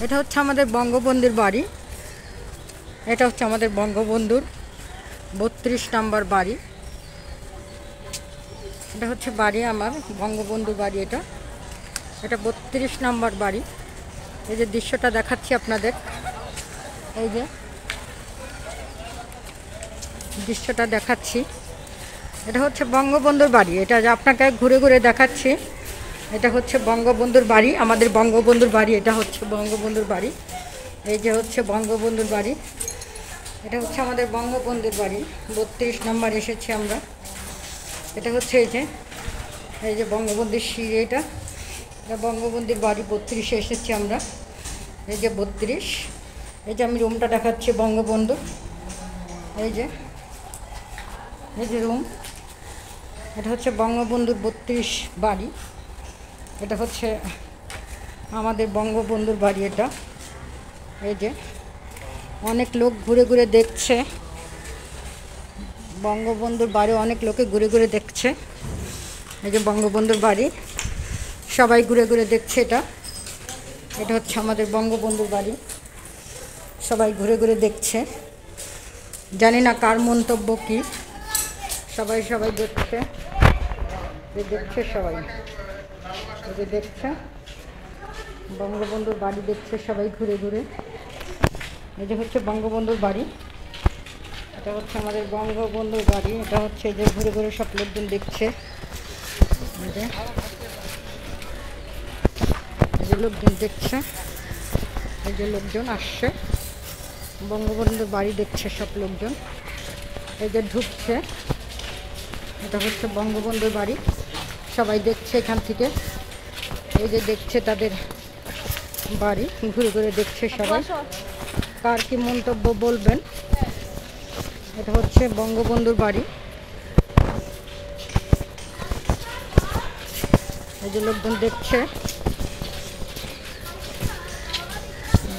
এটা হচ্ছে আমাদের বঙ্গবন্ধুর বাড়ি। এটা হচ্ছে আমাদের বঙ্গবন্ধুর 32 নম্বর বাড়ি। এটা হচ্ছে বাড়ি আমার বঙ্গবন্ধুর বাড়ি। এটা 32 নম্বর বাড়ি। এই যে দৃশ্যটা দেখাচ্ছি আপনাদের, এই যে দৃশ্যটা দেখাচ্ছি, এটা হচ্ছে বঙ্গবন্ধুর বাড়ি। এটা যে আপনাকে ঘুরে ঘুরে দেখাচ্ছি, এটা হচ্ছে বঙ্গবন্ধুর বাড়ি, আমাদের বঙ্গবন্ধুর বাড়ি। এটা হচ্ছে বঙ্গবন্ধুর বাড়ি। এই যে হচ্ছে বঙ্গবন্ধুর বাড়ি। এটা হচ্ছে আমাদের বঙ্গবন্ধুর বাড়ি, 32 নম্বর এসেছি আমরা। এটা হচ্ছে এই যে বঙ্গবন্ধুর সিঁড়ি। এটা বঙ্গবন্ধুর বাড়ি 32-এ এসেছি আমরা। এই যে 32, এই যে আমি রুমটা দেখাচ্ছি বঙ্গবন্ধু। এই যে রুম। এটা হচ্ছে বঙ্গবন্ধুর 32 বাড়ি। এটা হচ্ছে আমাদের বঙ্গবন্ধুর বাড়ি। এটা এই যে অনেক লোক ঘুরে ঘুরে দেখছে বঙ্গবন্ধুর বাড়ি, অনেক লোকে ঘুরে ঘুরে দেখছে। এই যে বঙ্গবন্ধুর বাড়ি, সবাই ঘুরে ঘুরে দেখছে। এটা হচ্ছে আমাদের বঙ্গবন্ধুর বাড়ি, সবাই ঘুরে ঘুরে দেখছে। জানি না কার মন্তব্য কি, সবাই দেখছে, সবাই এই যে দেখছে বঙ্গবন্ধুর বাড়ি, দেখছে সবাই ঘুরে ঘুরে। এই যে হচ্ছে বঙ্গবন্ধুর বাড়ি। এটা হচ্ছে আমাদের বঙ্গবন্ধুর বাড়ি। এটা হচ্ছে যে ঘুরে ঘুরে সব লোকজন দেখছে। এই যে লোকজন দেখছে, এই যে লোকজন আসছে বঙ্গবন্ধুর বাড়ি দেখছে সব লোকজন। এই যে ঢুকছে, এটা হচ্ছে বঙ্গবন্ধুর বাড়ি, সবাই দেখছে এখান থেকে। এই যে দেখছে তাদের বাড়ি, ঘুরে ঘুরে দেখছে সবাই। কার কি মন্তব্য বলবেন। এটা হচ্ছে বঙ্গবন্ধুর বাড়ি। এই যে লোকজন দেখছে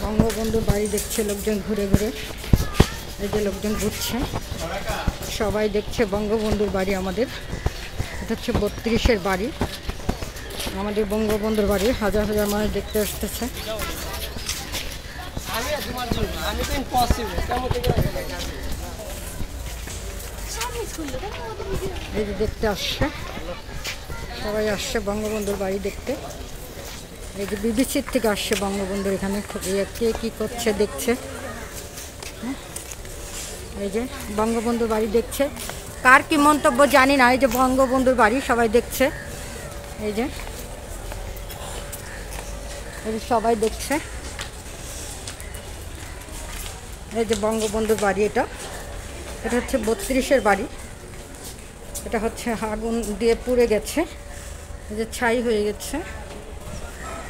বঙ্গবন্ধুর বাড়ি, দেখছে লোকজন ঘুরে ঘুরে। এই যে লোকজন ঘুরছে, সবাই দেখছে বঙ্গবন্ধুর বাড়ি আমাদের। এটা হচ্ছে 32-এর বাড়ি, আমাদের বঙ্গবন্ধুর বাড়ি। হাজার হাজার মানুষ দেখতে আসতেছে। এই যে দেখতে আসছে, সবাই আসছে বঙ্গবন্ধুর বাড়ি দেখতে। এই যে বিবিসির থেকে আসছে বঙ্গবন্ধুর এখানে, কে কী করছে দেখছে। এই যে বঙ্গবন্ধুর বাড়ি দেখছে, কার কি মন্তব্য জানি না। এই যে বঙ্গবন্ধুর বাড়ি, সবাই দেখছে। এই যে সবাই দেখছে, এই যে বঙ্গবন্ধুর বাড়ি। এটা হচ্ছে 32-এর বাড়ি। এটা হচ্ছে আগুন দিয়ে পুড়ে গেছে, এই যে ছাই হয়ে গেছে।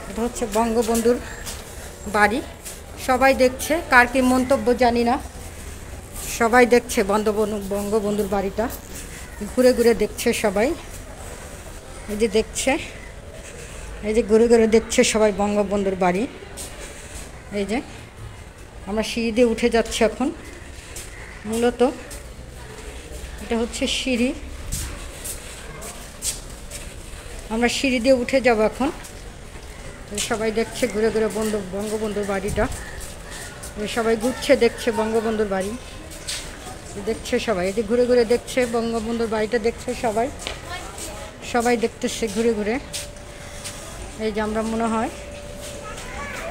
এটা হচ্ছে বঙ্গবন্ধুর বাড়ি, সবাই দেখছে, কার কি মন্তব্য জানি না। সবাই দেখছে বঙ্গবন্ধুর বাড়িটা, ঘুরে ঘুরে দেখছে সবাই। এই যে দেখছে, এই যে ঘুরে ঘুরে দেখছে সবাই বঙ্গবন্ধুর বাড়ি। এই যে আমরা সিঁড়ি দিয়ে উঠে যাচ্ছি এখন। মূলত এটা হচ্ছে সিঁড়ি, আমরা সিঁড়ি দিয়ে উঠে যাব এখন। সবাই দেখছে ঘুরে ঘুরে বঙ্গবন্ধুর বাড়িটা, সবাই ঘুরছে দেখছে বঙ্গবন্ধুর বাড়ি দেখছে সবাই। এই যে ঘুরে ঘুরে দেখছে বঙ্গবন্ধুর বাড়িটা, দেখছে সবাই দেখতেছে ঘুরে ঘুরে। এই যে আমরা মনে হয়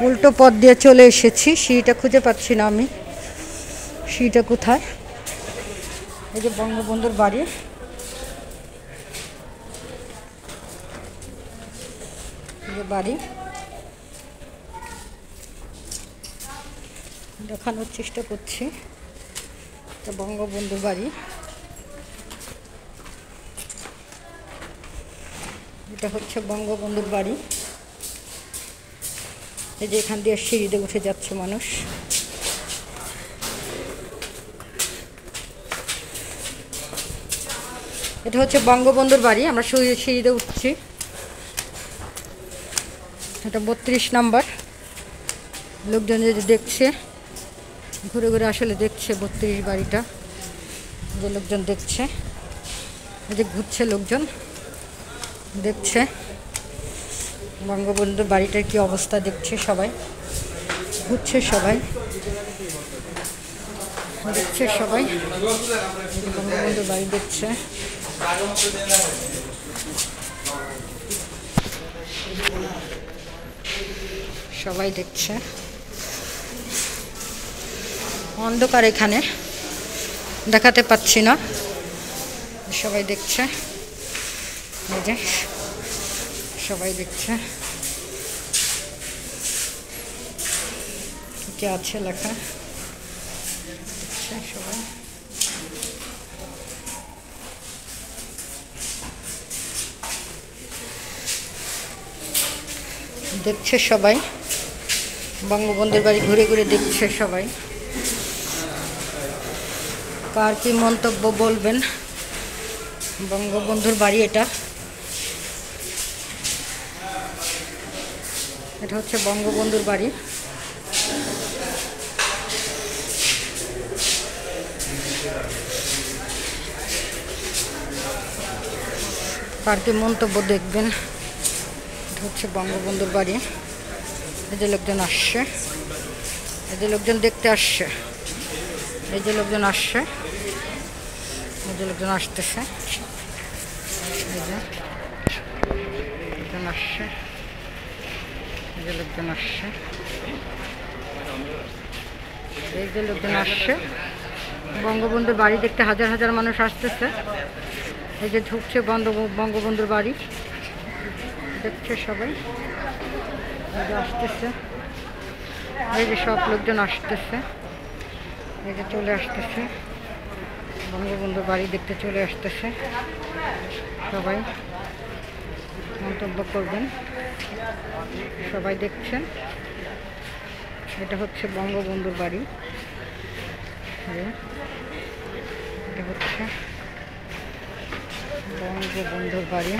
উল্টো পথ দিয়ে চলে এসেছি, সিঁড়িটা খুঁজে পাচ্ছি না আমি, সিঁড়িটা কোথায়। এই যে বঙ্গবন্ধুর বাড়ি, বাড়ি দেখানোর চেষ্টা করছি। এটা বঙ্গবন্ধুর বাড়ি। এটা হচ্ছে বঙ্গবন্ধুর বাড়ি। এই যে এখান দিয়ে সিঁড়িতে উঠে যাচ্ছে মানুষ। এটা হচ্ছে বঙ্গবন্ধুর বাড়ি, আমরা সিঁড়িতে উঠছি। এটা 32 নম্বর। লোকজন যে দেখছে ঘুরে ঘুরে, আসলে দেখছে 32 বাড়িটা, যে লোকজন দেখছে। এই যে ঘুরছে লোকজন, দেখছে বঙ্গবন্ধুর বাড়িটার কি অবস্থা, দেখছে সবাই। ঘুরছে সবাই, দেখছে সবাই, বঙ্গবন্ধুর বাড়ি দেখছে। সবাই দেখছে, অন্ধকার এখানে দেখাতে পাচ্ছি না, সবাই দেখছে, এই যে সবাই দেখছে কি আছে লেখা, দেখছে সবাই। দেখছে সবাই, বঙ্গবন্ধুর বাড়ি ঘুরে ঘুরে দেখছে সবাই। কার কি মন্তব্য বলবেন? বঙ্গবন্ধুর বাড়ি এটা, এটা হচ্ছে বঙ্গবন্ধুর বাড়ি। কার কি মন্তব্য দেখবেন? এটা হচ্ছে বঙ্গবন্ধুর বাড়ি। এই যে লোকজন আসছে, এই যে লোকজন দেখতে আসছে, এই যে লোকজন আসছে, এই যে লোকজন আসতেছে, এই যে লোকজন আসছে, এই যে লোকজন আসছে, এই যে লোকজন আসছে। বঙ্গবন্ধুর বাড়ি দেখতে হাজার হাজার মানুষ আসতেছে। এই যে ঢুকছে বঙ্গবন্ধুর বাড়ি, দেখছে সবাই, এই যে আসতেছে, এই যে সব লোকজন আসতেছে, এই যে চলে আসতেছে, বঙ্গবন্ধুর বাড়ি দেখতে চলে আসতেছে। সবাই মন্তব্য করবেন, সবাই দেখছেন। এটা হচ্ছে বঙ্গবন্ধুর বাড়ি, এটা হচ্ছে বঙ্গবন্ধুর বাড়ি।